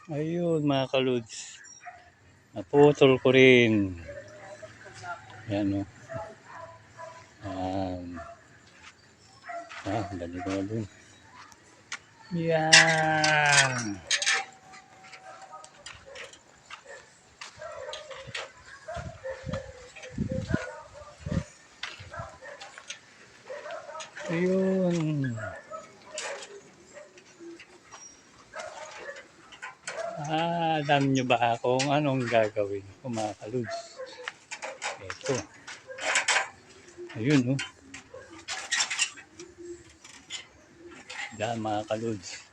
Ayun mga kaluds. Naputol ko rin. Yan o. Dali ko na dun. Yan. Ayun. Alam nyo ba kung anong gagawin ko mga kaluds? Ito. Ayun o. Yan mga kaluds.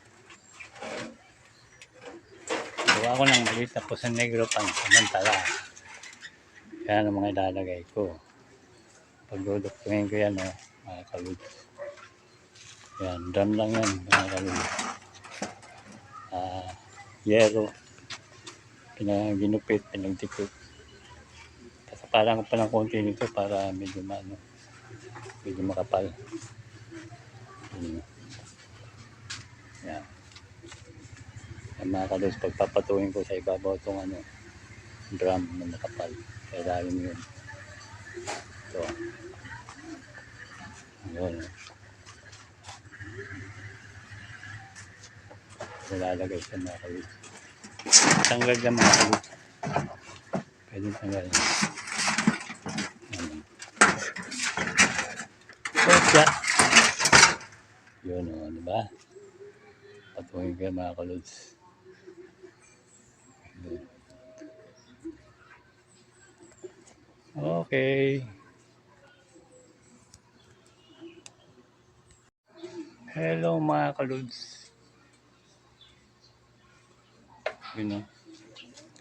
Gawa ko ng maliit na Puso Negro pang samantala. Yan ang mga ilalagay ko. Pagdudukungin ko yan o mga kaluds. Yan, drum lang yan mga kaluds. Yero. Ginupit, pinagdikit. Kasapalan ko pa ng konti nito para medyo makapal. Yan. Yan mga kaluds, pagpapatuhin ko sa ibabaw itong drum na nakapal. Kaya lalim yun. Ito. Yun. Nilalagay sa mga kaluds. Tanggal yan mga kaluds. Pwede tanggal. Kaya. Yun o, diba? Patuhin ko mga kaluds. Okay. Hello mga kaluds. Yun o.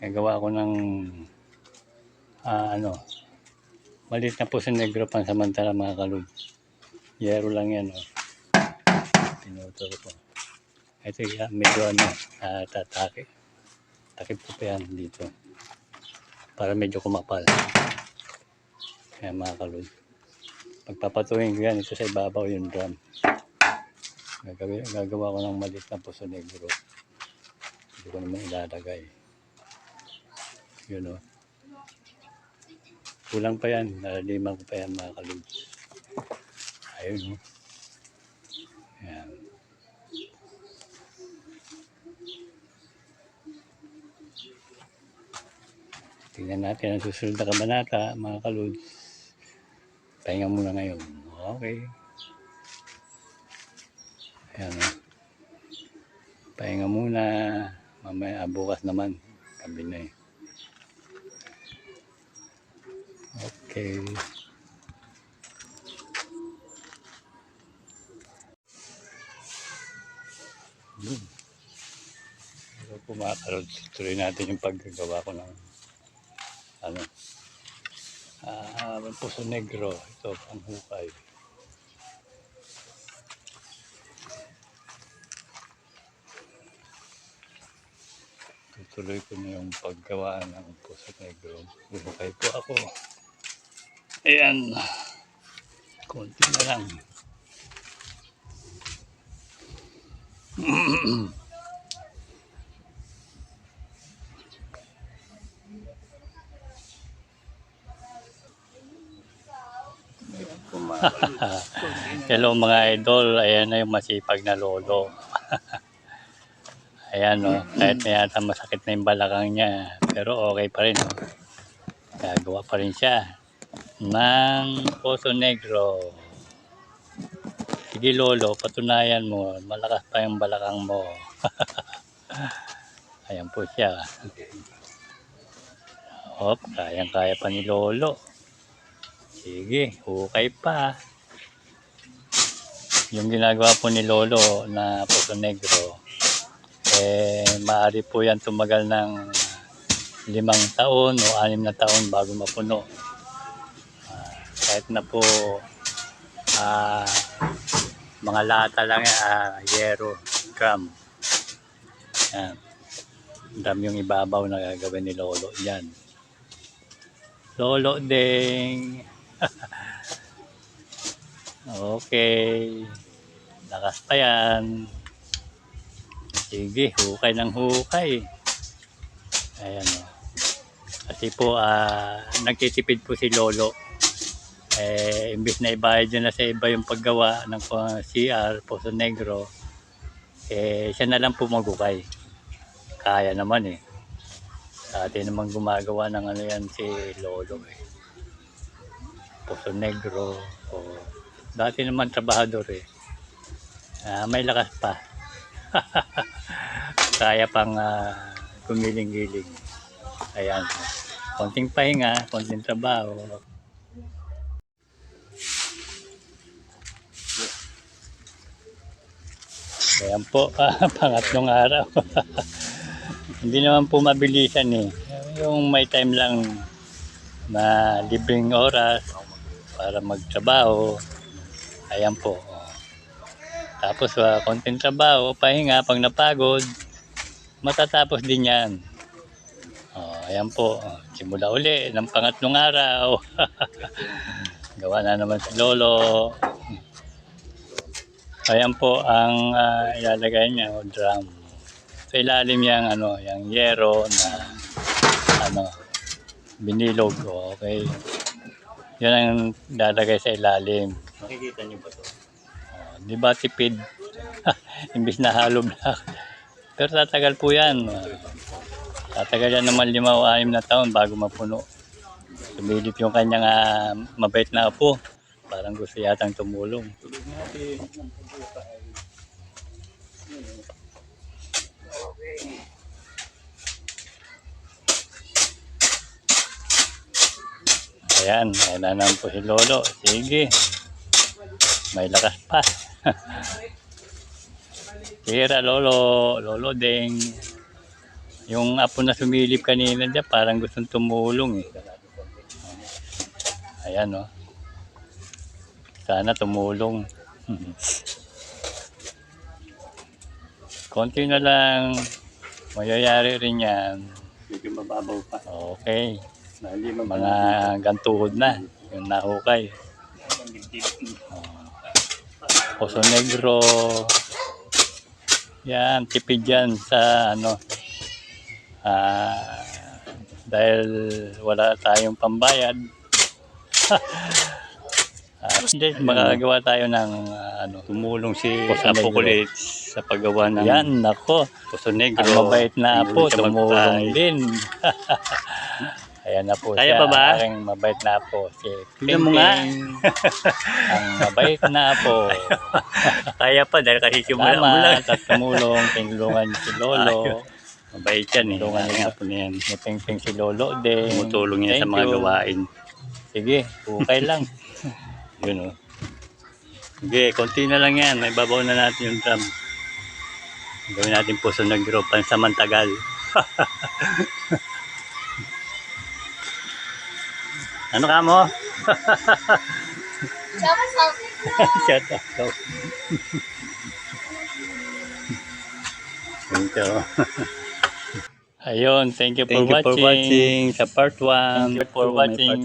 Nagawa ko ng maliit na Puso Negro pang samantala mga kaluds. Yero lang yan o. Pinutol ko. Ito yan, medyo tatake. Takip ko pa yan dito. Para medyo kumapal. Kaya mga kaluds. Pagpapatuhin ko yan, ito sa ibabaw yung drum. Gagawa ko ng maliit na Puso Negro. Hindi ko naman ilalagay. Yun o. Kulang pa yan. Nalaliman ko pa yan mga kaluds. Ayun o. Yan. Tingnan natin ang susunod na kabanata mga kaluds. Pahinga muna ngayon. Okay. Ayan o. Pahinga muna. Mamaya bukas naman. Gabi na eh. Okay. Ito po mga kaluds. Tuloy natin yung paggagawa ko ng Puso Negro. Ito pang hukay. Tuloy ko na yung paggawa ng Puso Negro. Hukay po ako. Ayan. Konti na lang. Hello mga idol. Ayan na yung masipag na lolo. Ayan o. Kahit na yata masakit na yung balakang niya. Pero okay pa rin o. Gagawa pa rin siya ng Puso Negro. Sige lolo, patunayan mo. Malakas pa yung balakang mo. Ayan po siya. Hop, kayang-kaya pa ni lolo. Sige, hukay pa. Yung ginagawa po ni lolo na Puso Negro, maaari po yan tumagal ng 5 taon o 6 na taon bago mapuno. Kahit na po mga lata lang yero, drum. Yan. Drum yung ibabaw na gagawin ni lolo. Yan. Lolo ding. Okay. Lakas pa yan. Sige, hukay ng hukay. Ayan o. Kasi po, nagtitipid po si Lolo. Imbis na ibayad nyo na sa iba yung paggawa ng CR, Poso Negro, siya na lang po magukay. Kaya naman eh. Sa atin naman gumagawa ng ano yan si Lolo eh. Poso Negro. O, dati naman trabahador eh. May lakas pa. Kaya pang gumiling-giling. Ayan. Konting pahinga, konting trabaho. Ayan po, pangatlong araw. Hindi naman po mabilisan eh. Yung may time lang na libreng oras para magtrabaho. Ayan po. Tapos konting trabaho, pahinga, pag napagod, matatapos din yan. Ayan po, simula uli ng pangatlong araw. Gawa na naman si Lolo. Ayan po ang ilalagay niya, drum. Sa ilalim yung yung yero na binilog. Okay. Yan ang ilalagay sa ilalim. Makikita niyo ba ito? Di ba tipid? Imbis na hollow block. Pero tatagal po yan. Tatagal yan naman 5 o 6 na taon bago mapuno. Sumilip yung kanyang mabait na apo. Parang gusto yatang tumulong. Ayan, ayan na naman po si Lolo. Sige. May lakas pa. Tira, Lolo. Lolo Deng. Yung apo na sumilip kanina dyan, parang gustong tumulong eh. Ayan o. Sana tumulong. Konti na lang. Mayayari rin yan. Medyo mababaw pa. Okay. Dahil Mga gantuhod na. Yung nahukay. Poso Negro. Yan, tipid yan sa dahil wala tayong pambayad. Makagawa tayo ng tumulong si Poso Apo Negro. Kulit sa paggawa ng Yan, nako. Poso Negro. Ang mabait na apo, Siya tumulong magtay. din. Ayan na po Kaya siya. pa ba? Aking mabait na apo. Si Tignan mo nga. Ang mabait na apo. Kaya pa dahil kasi simula mo lang. Salamat at tumulong. Tinulungan si Lolo. Mabait yan eh. Tulungan Ang niya. apo na yan. Naping-ping si Lolo din. Tumutulong yan sa Thank mga you. gawain. Sige, okay lang. Yun o. Sige, konti na lang yan. May babaw na natin yung drum. Gawin natin Poso Negro pansamantagal. Ano ka mo? Shut up. Thank you. Ayun, thank you for Thank you for watching. watching sa part 1. Thank you for watching.